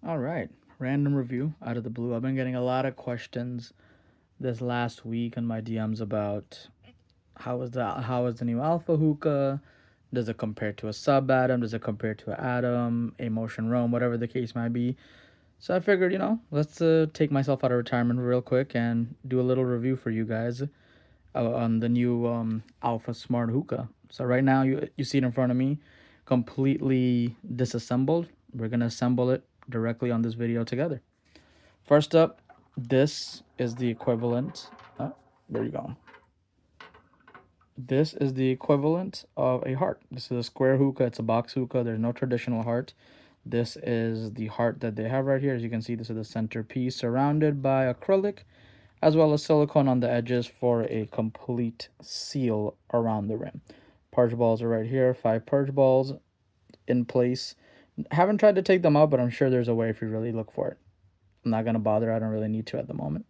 All right, random review out of the blue. I've been getting a lot of questions this last week on my DMs about how is the new Alpha Hookah? Does it compare to a sub atom? Does it compare to an atom, a motion roam, whatever the case might be? So I figured, let's take myself out of retirement real quick and do a little review for you guys on the new Alpha Smart Hookah. So right now you see it in front of me, completely disassembled. We're gonna assemble it directly on this video together. First up, this is the equivalent. Oh, there you go. This is the equivalent of a heart. This is a square hookah. It's a box hookah. There's no traditional heart. This is the heart that they have right here. As you can see, this is the centerpiece surrounded by acrylic as well as silicone on the edges for a complete seal around the rim. Purge balls are right here, 5 purge balls in place. Haven't tried to take them out, but I'm sure there's a way if you really look for it. I'm not going to bother. I don't really need to at the moment.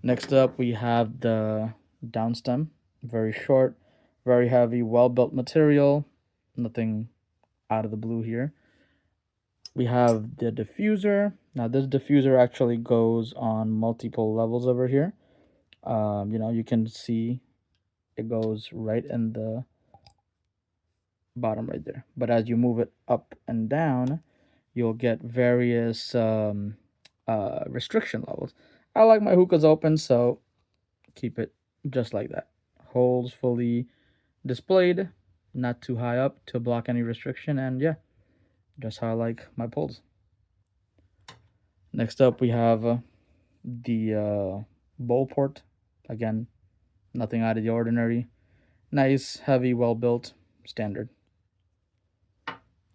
Next up, we have the downstem. Very short, very heavy, well-built material. Nothing out of the blue here. We have the diffuser. Now, this diffuser actually goes on multiple levels over here. You can see it goes right in the bottom right there. But as you move it up and down, you'll get various restriction levels. I like my hookahs open, so keep it just like that. Holes fully displayed, not too high up to block any restriction, and yeah, just how I like my pulls. Next up, we have the bowl port. Again, nothing out of the ordinary. Nice, heavy, well built, standard.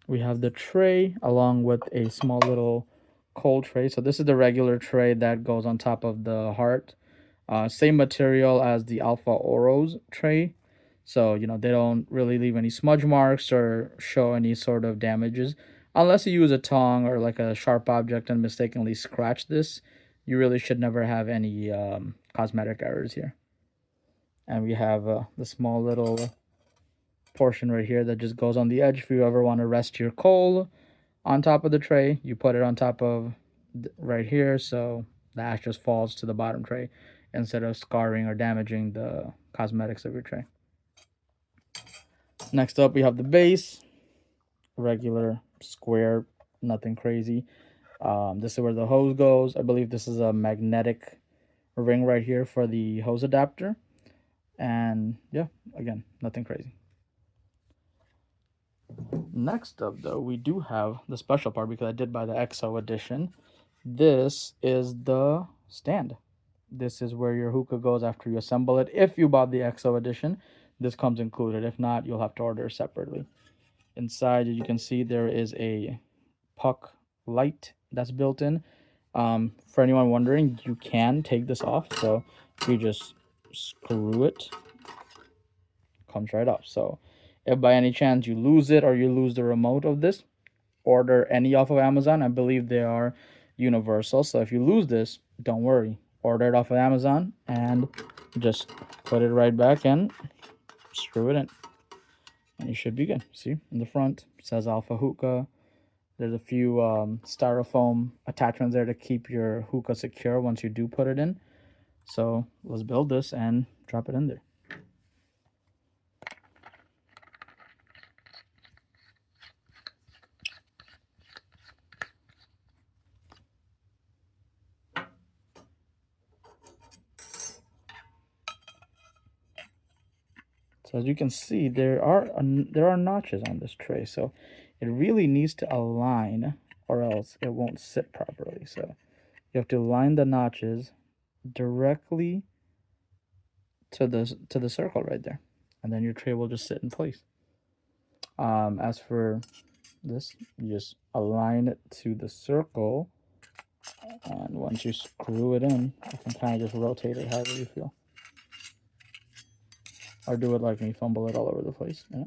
We have the tray along with a small little cold tray. So this is the regular tray that goes on top of the heart. Same material as the Alpha Oros tray. So, they don't really leave any smudge marks or show any sort of damages. Unless you use a tong or like a sharp object and mistakenly scratch this, you really should never have any cosmetic errors here. And we have the small little portion right here that just goes on the edge if you ever want to rest your coal on top of the tray. You put it on top of right here, so the ash just falls to the bottom tray instead of scarring or damaging the cosmetics of your tray. Next up, we have the base, regular square, nothing crazy. This is where the hose goes. I believe this is a magnetic ring right here for the hose adapter. And yeah, again, nothing crazy. Next up, though, we do have the special part because I did buy the XO edition. This is the stand. This is where your hookah goes after you assemble it. If you bought the XO edition, this comes included. If not, you'll have to order separately. Inside, you can see there is a puck light that's built in. For anyone wondering, you can take this off. So you just screw it, comes right off. So if by any chance you lose it or you lose the remote of this, order any off of Amazon. I believe they are universal. So if you lose this, don't worry. Order it off of Amazon and just put it right back and screw it in. And you should be good. See, in the front it says Alpha Hookah. There's a few styrofoam attachments there to keep your hookah secure once you do put it in. So let's build this and drop it in there. So as you can see, there are notches on this tray. So it really needs to align or else it won't sit properly. So you have to align the notches directly to the circle right there. And then your tray will just sit in place. As for this, you just align it to the circle. And once you screw it in, you can kind of just rotate it however you feel. Or do it like me, fumble it all over the place. Yeah.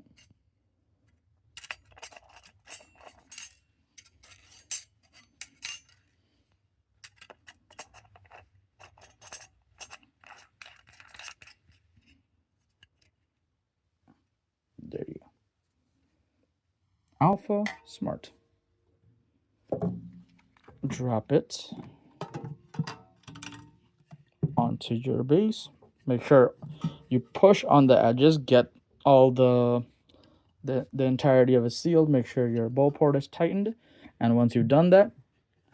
There you go. Alpha Smart. drop it onto your base. Make sure you push on the edges, get all the entirety of it sealed. Make sure your bowl port is tightened, and once you've done that,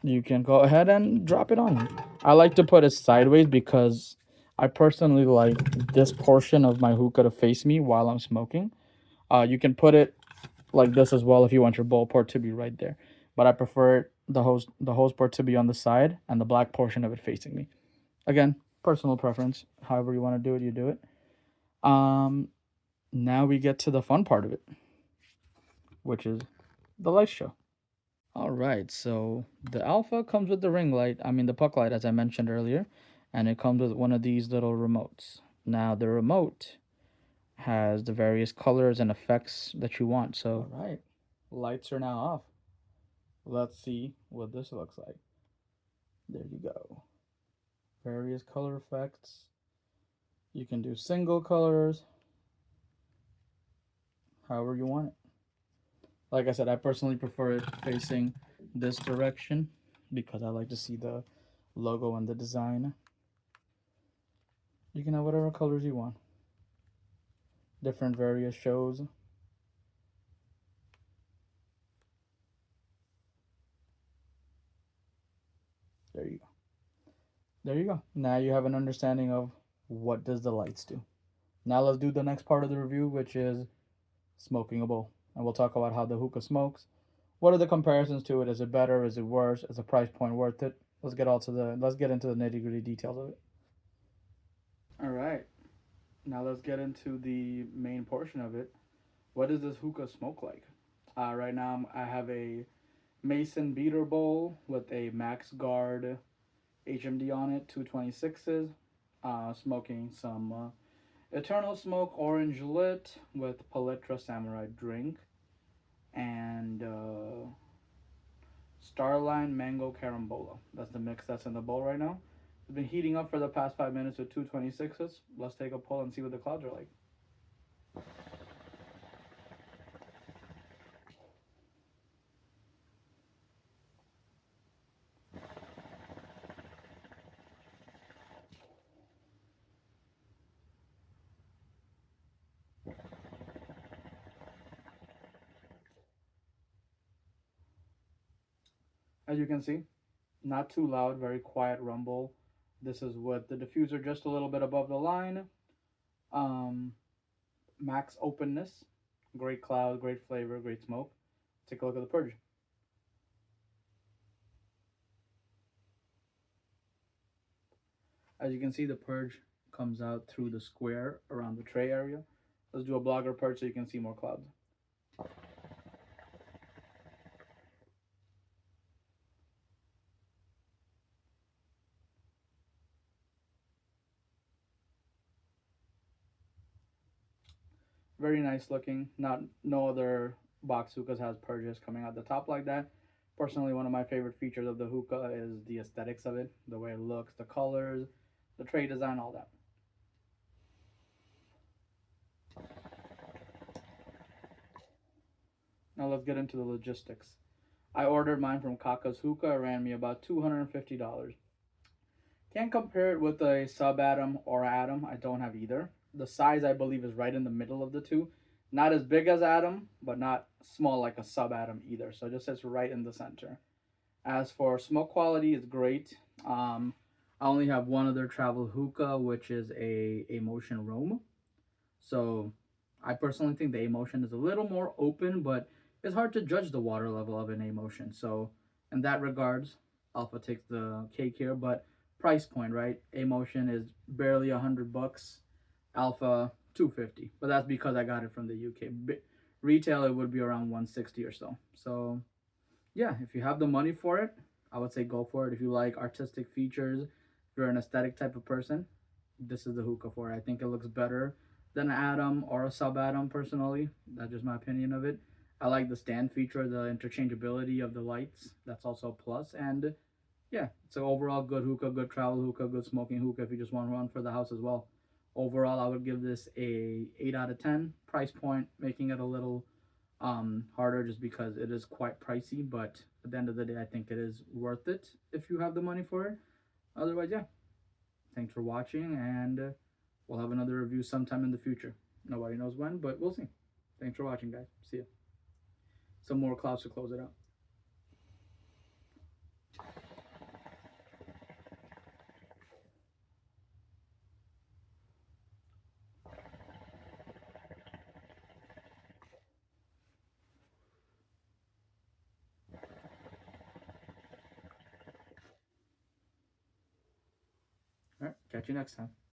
you can go ahead and drop it on. I like to put it sideways because I personally like this portion of my hookah to face me while I'm smoking. You can put it like this as well if you want your bowl port to be right there, but I prefer the hose port to be on the side and the black portion of it facing me. Again, personal preference. However you want to do it, you do it. Um, Now we get to the fun part of it, which is the light show. All right, so the Alpha comes with the ring light, I mean the puck light as I mentioned earlier, and it comes with one of these little remotes. Now the remote has the various colors and effects that you want. So, all right, lights are now off. Let's see what this looks like. There you go. Various color effects. You can do single colors, however you want it. Like I said, I personally prefer it facing this direction because I like to see the logo and the design. You can have whatever colors you want. Different various shows. There you go. There you go. Now you have an understanding of what does the lights do. Now let's do the next part of the review, which is smoking a bowl. And we'll talk about how the hookah smokes. What are the comparisons to it? Is it better? Is it worse? Is the price point worth it? Let's get into the nitty-gritty details of it. All right. Now let's get into the main portion of it. What does this hookah smoke like? Right now I have a Mason beater bowl with a Max Guard HMD on it, 226s. Smoking some Eternal Smoke Orange Lit with Paletra Samurai Drink and Starline Mango Carambola. That's the mix that's in the bowl right now. It's been heating up for the past 5 minutes with 226s. Let's take a pull and see what the clouds are like. As you can see, not too loud, very quiet rumble. This is with the diffuser just a little bit above the line. Um, Max openness, great cloud, great flavor, great smoke. Take a look at the purge. As you can see, the purge comes out through the square around the tray area. Let's do a blogger purge so you can see more clouds. Very nice looking. Not no other box hookahs has purges coming out the top like that. Personally, one of my favorite features of the hookah is the aesthetics of it, the way it looks, the colors, the tray design, all that. Now let's get into the logistics. I ordered mine from Kaka's Hookah. It ran me about $250. Can't compare it with a sub atom or atom. I don't have either. The size I believe is right in the middle of the two. Not as big as atom, but not small like a sub atom either. So it just sits right in the center. As for smoke quality, it's great. I only have one other travel hookah, which is a Emotion Rome. So I personally think the Emotion is a little more open, but it's hard to judge the water level of an Emotion. So in that regards, Alpha takes the cake here. But price point, right? Emotion is barely $100. Alpha 250, but that's because I got it from the UK. Retail it would be around 160 or so. So yeah, if you have the money for it, I would say go for it. If you like artistic features, if you're an aesthetic type of person, this is the hookah for it. I think it looks better than an atom or a sub atom personally. That's just my opinion of it. I like the stand feature, the interchangeability of the lights. That's also a plus. And yeah, it's an overall good hookah, good travel hookah, good smoking hookah if you just want to run for the house as well. Overall, I would give this a 8 out of 10. Price point, making it a little harder just because it is quite pricey. But at the end of the day, I think it is worth it if you have the money for it. Otherwise, yeah. Thanks for watching, and we'll have another review sometime in the future. Nobody knows when, but we'll see. Thanks for watching, guys. See ya. Some more clouds to close it out. All right, catch you next time.